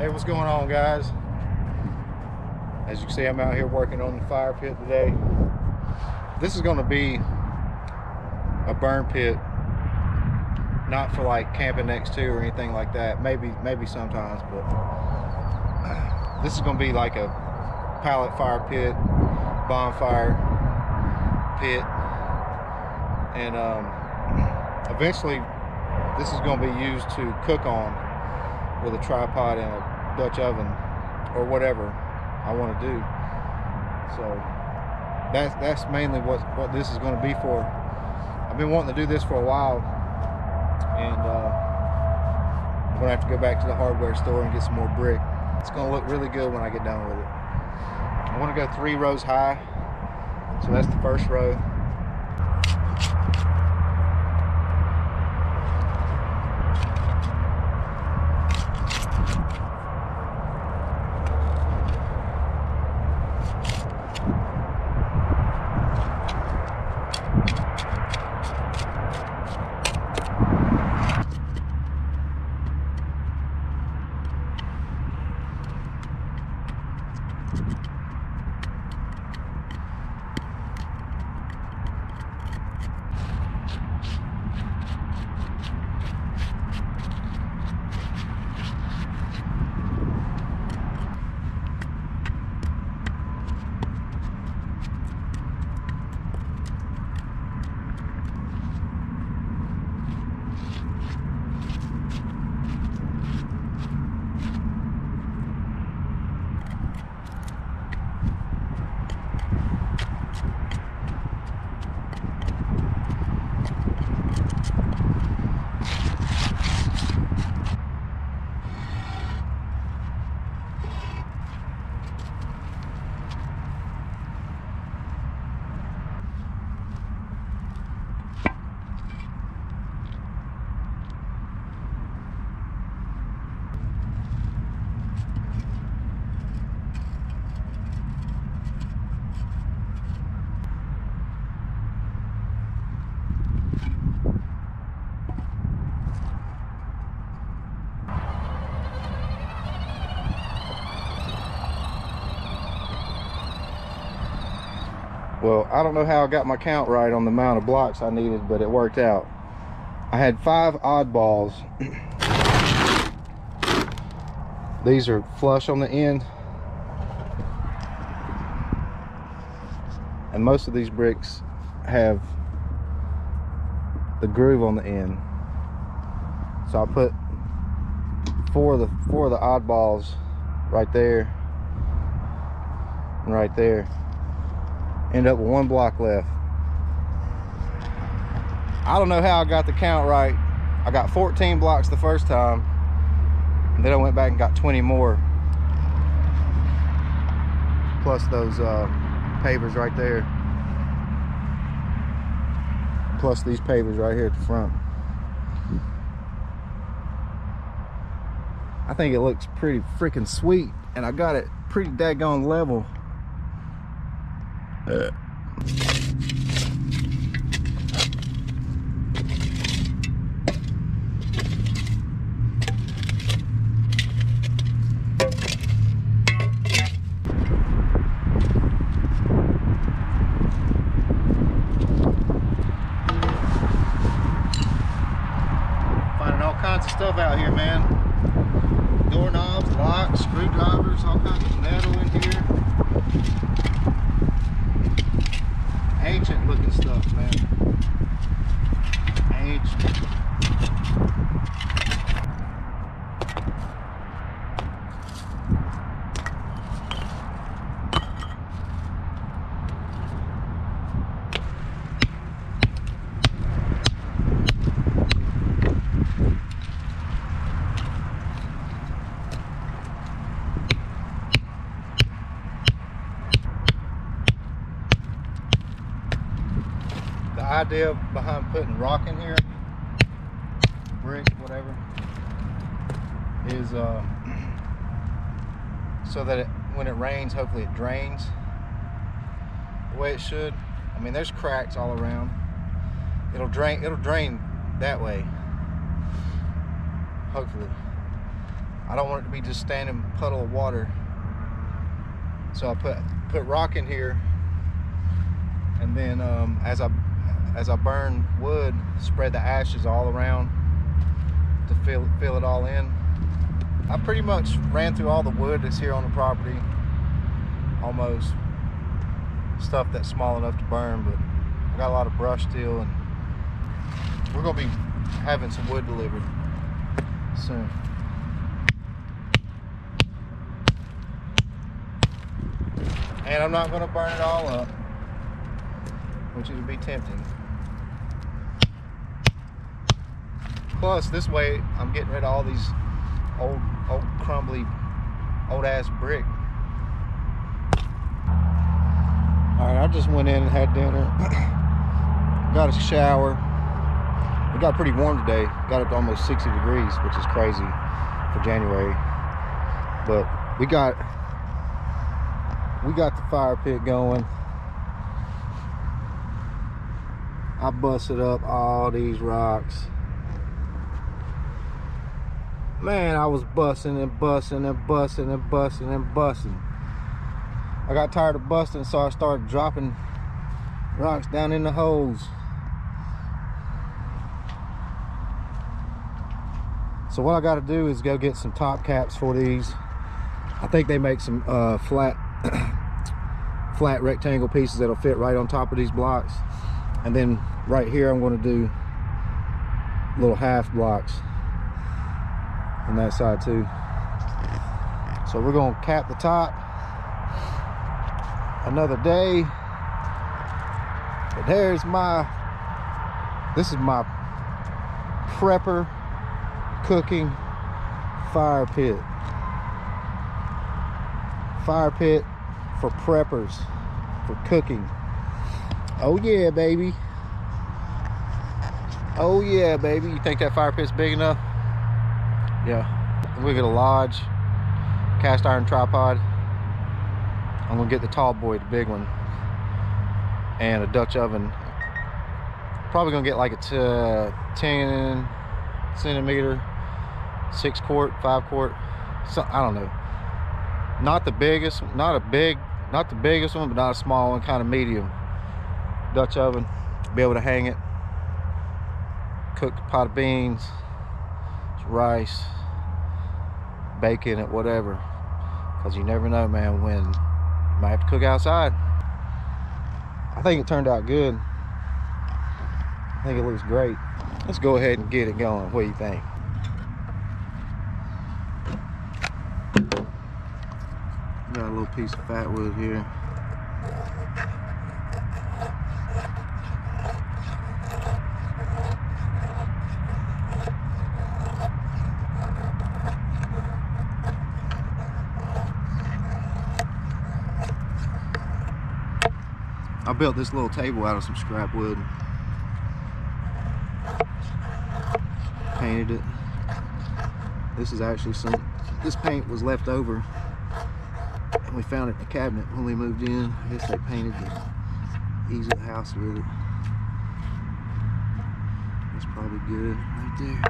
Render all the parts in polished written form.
Hey, what's going on, guys? As you can see, I'm out here working on the fire pit today. This is going to be a burn pit, not for like camping next to or anything like that. Maybe sometimes, but this is going to be like a pallet fire pit, bonfire pit, and eventually this is going to be used to cook on with a tripod and a Dutch oven or whatever I want to do. So that's mainly what this is going to be for. I've been wanting to do this for a while, and I'm going to have to go back to the hardware store and get some more brick. It's going to look really good when I get done with it. I want to go 3 rows high, so that's the first row. Well, I don't know how I got my count right on the amount of blocks I needed, but it worked out. I had 5 oddballs. These are flush on the end. And most of these bricks have the groove on the end. So I put 4 of the oddballs right there and right there. End up with 1 block left. I don't know how I got the count right. I got 14 blocks the first time, and then I went back and got 20 more, plus those pavers right there, plus these pavers right here at the front. I think it looks pretty freaking sweet, and I got it pretty daggone level. Finding all kinds of stuff out here, man. Doorknobs, locks, screwdrivers, all kinds of metal in here. Ancient looking stuff, man. Ancient. The idea behind putting rock in here, brick, whatever, is so that when it rains, hopefully it drains the way it should. I mean, there's cracks all around. It'll drain that way, hopefully. I don't want it to be just standing puddle of water. So I put rock in here, and then as I burn wood, spread the ashes all around to fill it all in. I pretty much ran through all the wood that's here on the property, almost. Stuff that's small enough to burn, but I got a lot of brush still, and we're gonna be having some wood delivered soon. And I'm not gonna burn it all up, which would be tempting. Plus, this way I'm getting rid of all these old crumbly, old ass brick. All right, I just went in and had dinner. Got a shower. It got pretty warm today. Got up to almost 60 degrees, which is crazy for January. But we got the fire pit going. I busted up all these rocks. Man, I was busting and busting and busting and busting and busting. I got tired of busting, so I started dropping rocks down in the holes. So what I got to do is go get some top caps for these. I think they make some flat rectangle pieces that'll fit right on top of these blocks. And then right here I'm going to do little half blocks on that side too. So we're going to cap the top. Another day. But this is my prepper cooking fire pit. Fire pit for preppers, for cooking. Oh yeah, baby. Oh yeah, baby. You think that fire pit's big enough? Yeah. We get a Lodge cast iron tripod. I'm gonna get the tall boy, the big one, and a Dutch oven. Probably gonna get like a 10 centimeter, 6 quart, 5 quart. So, I don't know. Not the biggest, not the biggest one, but not a small one, kind of medium. Dutch oven, be able to hang it, cook a pot of beans, rice, bacon, it, whatever. Because you never know, man, when you might have to cook outside. I think it turned out good. I think it looks great. Let's go ahead and get it going. What do you think? Got a little piece of fat wood here. I built this little table out of some scrap wood. Painted it. This is actually this paint was left over, and we found it in the cabinet when we moved in. I guess they painted to ease the house with it. That's probably good right there.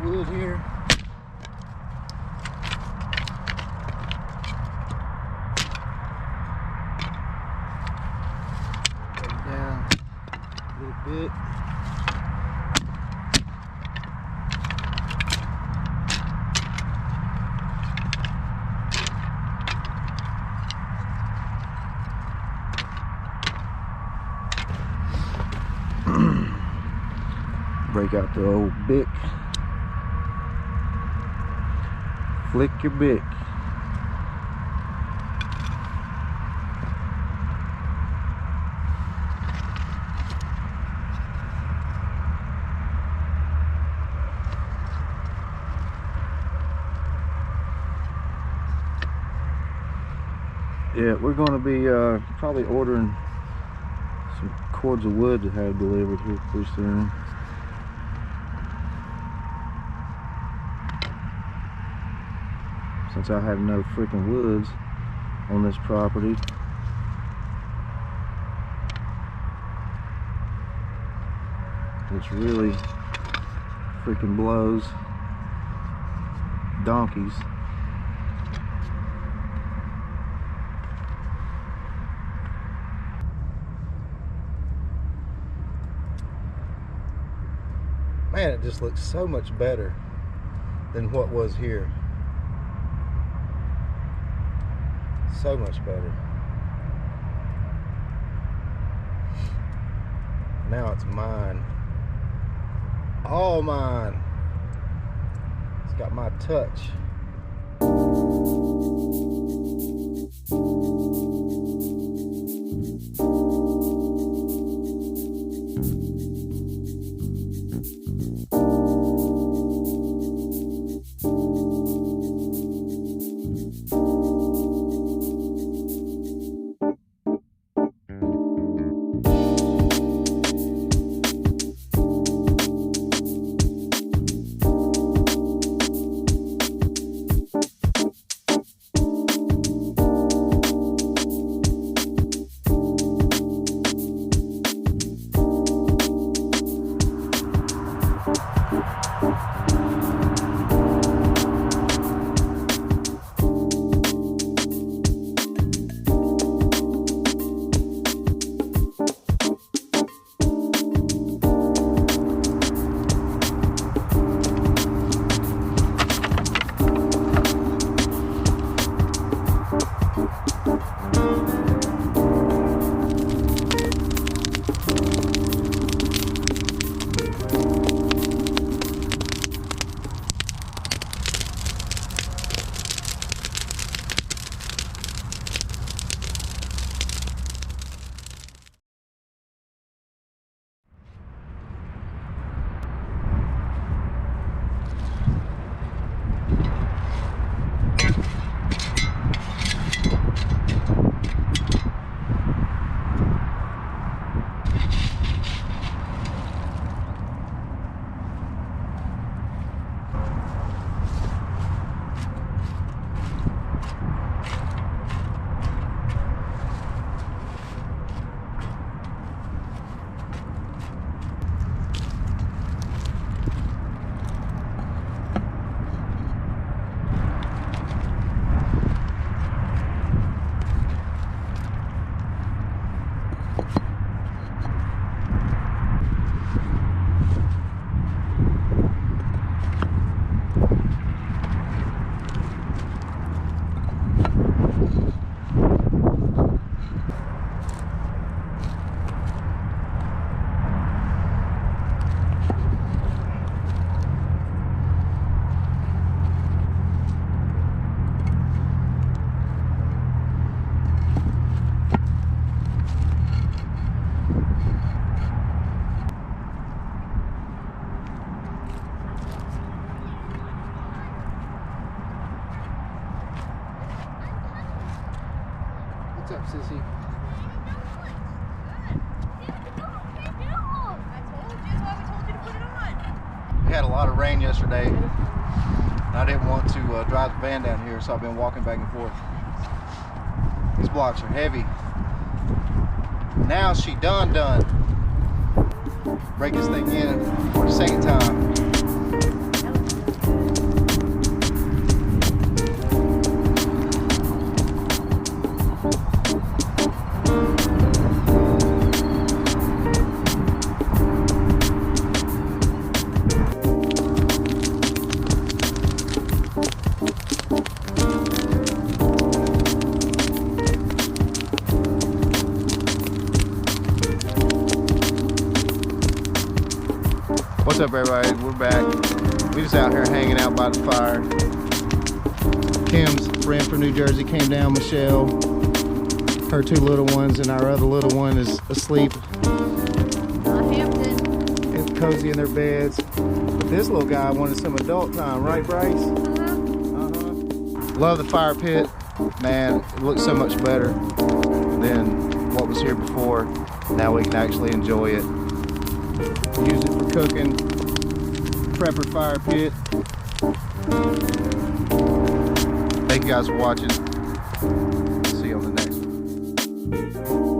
Wood here. Take it down a little bit. Break out the old Bic. Flick your Bic. Yeah, we're going to be probably ordering some cords of wood to have delivered here pretty soon. Since I have no freaking woods on this property. Which really freaking blows donkeys. Man, it just looks so much better than what was here. So much better. Now it's mine. All mine. It's got my touch. What's up, sissy? We had a lot of rain yesterday, and I didn't want to drive the van down here, so I've been walking back and forth. These blocks are heavy. Now she done. Break this thing in for the second time. What's up, everybody? We're back. We just out here hanging out by the fire. Kim's friend from New Jersey came down, Michelle, her two little ones, and our other little one is asleep. Hampton. It's cozy in their beds. But this little guy wanted some adult time, right, Bryce? Love the fire pit. man, it looks so much better than what was here before. Now we can actually enjoy it. Use it for cooking. Prepper fire pit. Thank you guys for watching. See you on the next one.